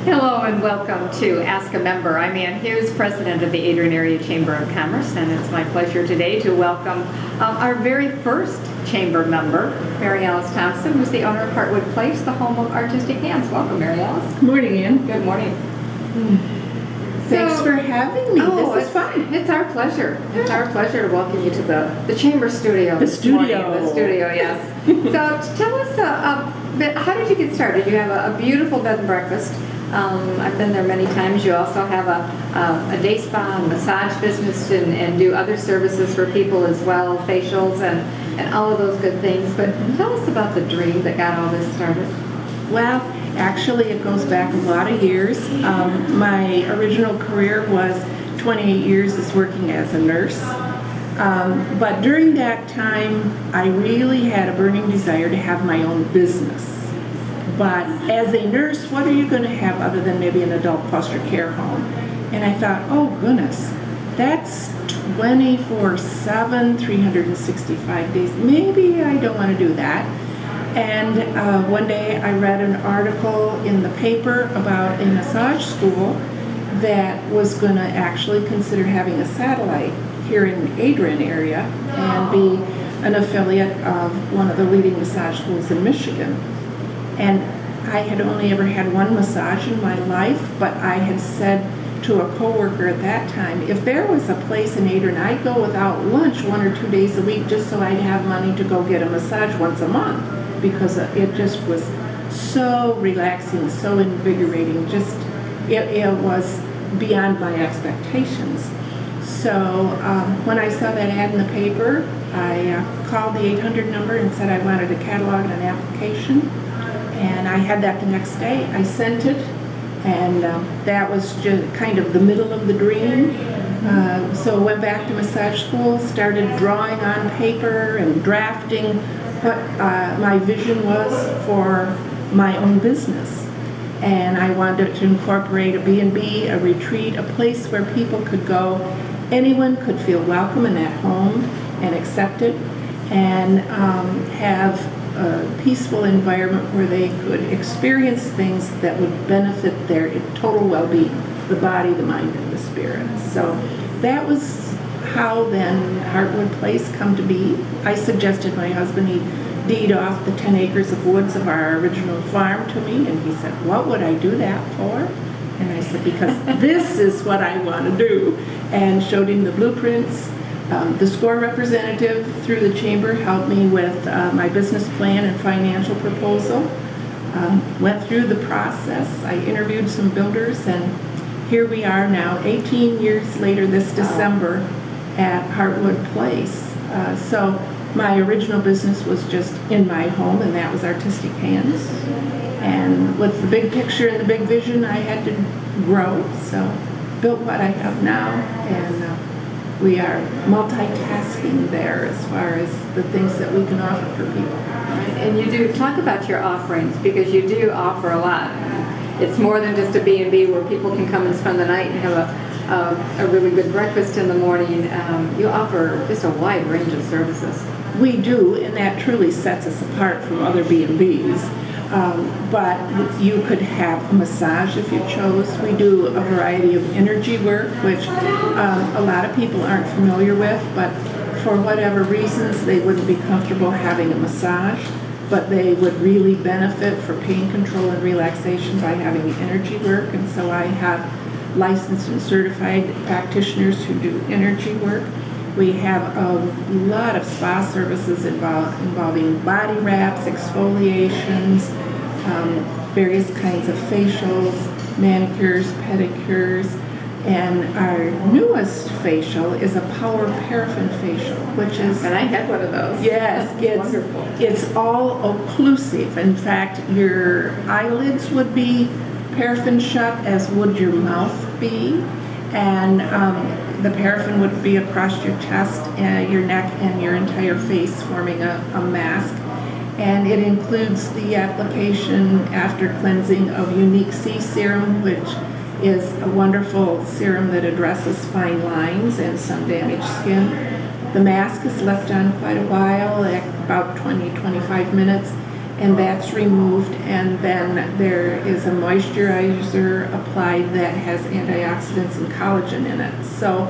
Hello and welcome to Ask a Member. I'm Ann Hughes, President of the Adrian Area Chamber of Commerce, and it's my pleasure today to welcome our very first Chamber member, Mary Alice Thompson, who's the owner of Heartwood Place, the home of Artistic Hands. Welcome, Mary Alice. Good morning, Ann. Good morning. Thanks for having me. This is fun. It's our pleasure. It's our pleasure to welcome you to the Chamber studio. The this morning. studio. The studio, yes. So tell us a bit, how did you get started? You have a beautiful bed and breakfast. I've been there many times. You also have a day spa and massage business and do other services for people as well, facials and all of those good things. But tell us about the dream that got all this started. Well, actually, it goes back a lot of years. My original career was 28 years as working as a nurse. But during that time, I really had a burning desire to have my own business. But as a nurse, what are you going to have other than maybe an adult foster care home? And I thought, oh goodness, that's 24/7, 365 days. Maybe I don't want to do that. And one day I read an article in the paper about a massage school that was going to actually consider having a satellite here in the Adrian area and be an affiliate of one of the leading massage schools in Michigan. And I had only ever had one massage in my life, but I had said to a coworker at that time, if there was a place in Adrian, I'd go without lunch 1 or 2 days a week just so I'd have money to go get a massage once a month, because it just was so relaxing, so invigorating. Just it was beyond my expectations. So when I saw that ad in the paper, I called the 800 number and said I wanted a catalog and an application. And I had that the next day. I sent it, and that was just kind of the middle of the dream. So I went back to massage school, started drawing on paper and drafting what my vision was for my own business. And I wanted to incorporate a B&B, a retreat, a place where people could go. Anyone could feel welcome and at home and accepted, and have a peaceful environment where they could experience things that would benefit their total well-being, the body, the mind, and the spirit. So that was how then Heartwood Place come to be. I suggested my husband he deed off the 10 acres of woods of our original farm to me, and he said, what would I do that for? And I said, because this is what I want to do, and showed him the blueprints. The SCORE representative through the chamber helped me with my business plan and financial proposal. Went through the process. I interviewed some builders, and here we are now 18 years later this December at Heartwood Place. So my original business was just in my home, and that was Artistic Hands. And with the big picture and the big vision, I had to grow. So built what I have now, and we are multitasking there as far as the things that we can offer for people. And you do talk about your offerings, because you do offer a lot. It's more than just a B&B where people can come and spend the night and have a really good breakfast in the morning. You offer just a wide range of services. We do, and that truly sets us apart from other B&Bs. But you could have a massage if you chose. We do a variety of energy work, which a lot of people aren't familiar with, but for whatever reasons they wouldn't be comfortable having a massage, but they would really benefit for pain control and relaxation by having the energy work. And so I have licensed and certified practitioners who do energy work. We have a lot of spa services involving body wraps, exfoliations, various kinds of facials, manicures, pedicures, and our newest facial is a power paraffin facial, which is... And I had one of those. Yes, it's wonderful. It's all occlusive. In fact, your eyelids would be paraffin shut, as would your mouth be, and the paraffin would be across your chest, your neck, and your entire face, forming a mask. And it includes the application after cleansing of Unique C serum, which is a wonderful serum that addresses fine lines and sun damaged skin. The mask is left on quite a while, about 20-25 minutes, and that's removed, and then there is a moisturizer applied that has antioxidants and collagen in it. So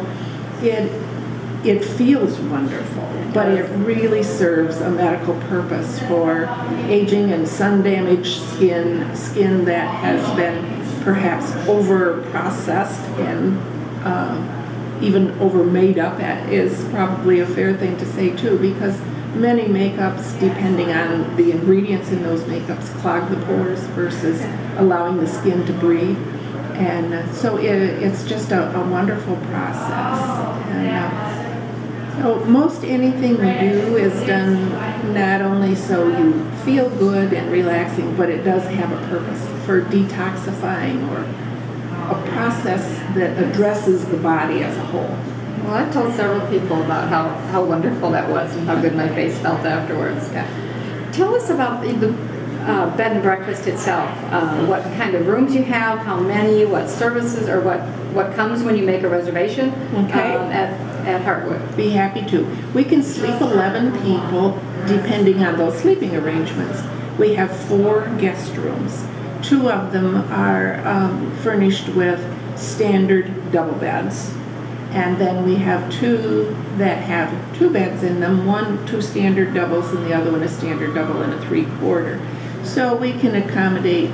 it feels wonderful, but it really serves a medical purpose for aging and sun-damaged skin that has been perhaps over-processed and even over-made up at is probably a fair thing to say too, because many makeups, depending on the ingredients in those makeups, clog the pores versus allowing the skin to breathe. And so it's just a wonderful process. And so most anything we do is done not only so you feel good and relaxing, but it does have a purpose for detoxifying or a process that addresses the body as a whole. Well, I've told several people about how wonderful that was and how good my face felt afterwards. Yeah. Tell us about the bed and breakfast itself. What kind of rooms you have, how many, what services, or what comes when you make a reservation at Heartwood. Be happy to. We can sleep 11 people depending on those sleeping arrangements. We have 4 guest rooms. 2 of them are furnished with standard double beds. And then we have 2 that have 2 beds in them, 2 standard doubles and the other one a standard double and a 3/4. So we can accommodate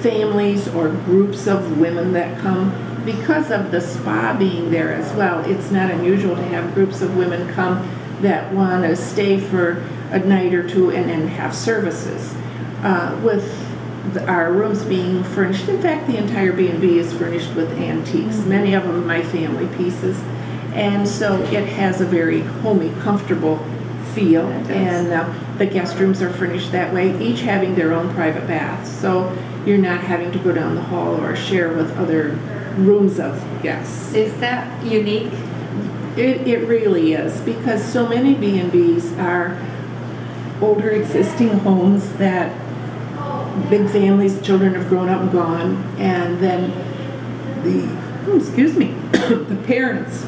families or groups of women that come. Because of the spa being there as well, it's not unusual to have groups of women come that want to stay for a night or 2 and then have services. With our rooms being furnished, in fact the entire B&B is furnished with antiques, many of them my family pieces, and so it has a very homey, comfortable feel. And the guest rooms are furnished that way, each having their own private bath, so you're not having to go down the hall or share with other rooms of guests. Is that unique? It really is, because so many B&Bs are older existing homes that big families, children have grown up and gone, and then the parents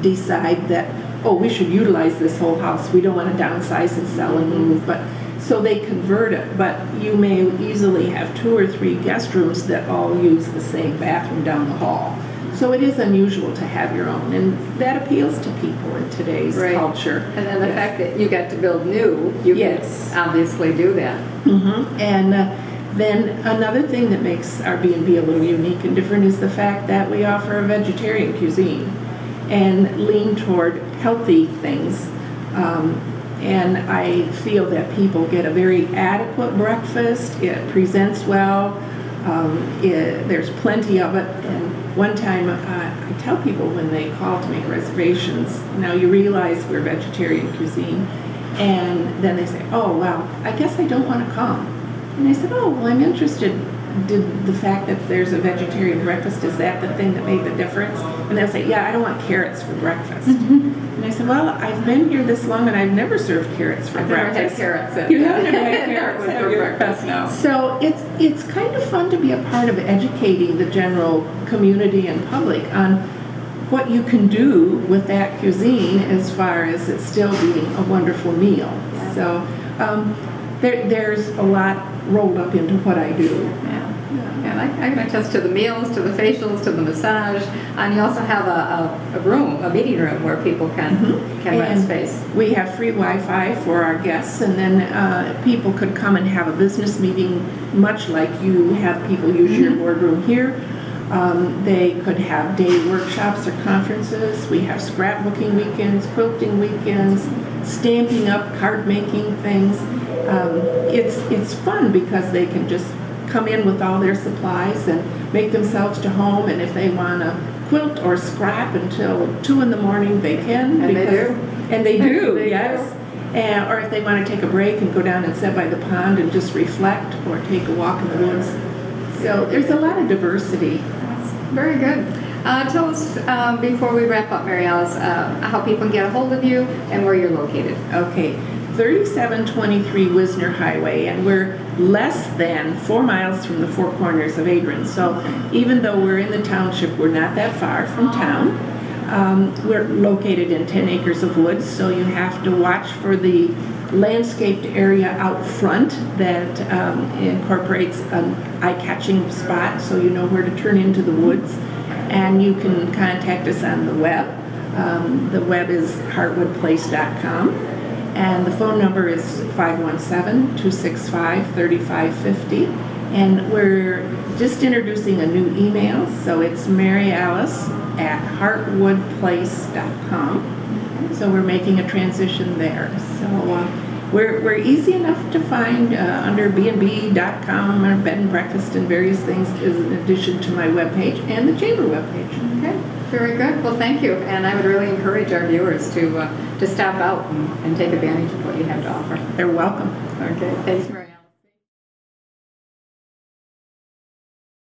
decide that, we should utilize this whole house. We don't want to downsize and sell and move, but so they convert it. But you may easily have 2 or 3 guest rooms that all use the same bathroom down the hall. So it is unusual to have your own, and that appeals to people in today's culture. And then the fact that you got to build new, you can obviously do that. Mm-hmm. And then another thing that makes our B&B a little unique and different is the fact that we offer a vegetarian cuisine and lean toward healthy things. And I feel that people get a very adequate breakfast. It presents well. There's plenty of it. And one time I tell people when they call to make reservations, now you realize we're vegetarian cuisine, and then they say, well, I guess I don't want to come. And I said, well, I'm interested. Did the fact that there's a vegetarian breakfast, is that the thing that made the difference? And they'll say, yeah, I don't want carrots for breakfast. And I said, well, I've been here this long and I've never served carrots for breakfast. I've never had carrots. You haven't had carrots for breakfast, no. So it's kind of fun to be a part of educating the general community and public on what you can do with that cuisine as far as it still being a wonderful meal. Yeah. So there's a lot rolled up into what I do. And I can attest to the meals, to the facials, to the massage, and you also have a meeting room where people can rent space. We have free Wi-Fi for our guests, and then people could come and have a business meeting, much like you have people use your boardroom here. They could have day workshops or conferences. We have scrapbooking weekends, quilting weekends, stamping up, card making things. It's fun because they can just come in with all their supplies and make themselves to home, and if they want to quilt or scrap until 2 in the morning, they can. And they do, yes. Or if they want to take a break and go down and sit by the pond and just reflect or take a walk in the woods. So there's a lot of diversity. That's very good. Tell us, before we wrap up, Mary Alice, how people can get a hold of you and where you're located. Okay. 3723 Wisner Highway, and we're less than 4 miles from the 4 corners of Adrian. So even though we're in the township, we're not that far from town. We're located in 10 acres of woods, so you have to watch for the landscaped area out front that incorporates an eye-catching spot so you know where to turn into the woods. And you can contact us on the web. The web is heartwoodplace.com. And the phone number is 517-265-3550. And we're just introducing a new email, so it's maryalice@heartwoodplace.com. So we're making a transition there. So we're easy enough to find under bnb.com or bed and breakfast and various things in addition to my webpage and the chamber webpage. Okay, very good. Well, thank you. And I would really encourage our viewers to stop out and take advantage of what you have to offer. They're welcome. Okay, thanks, Maria.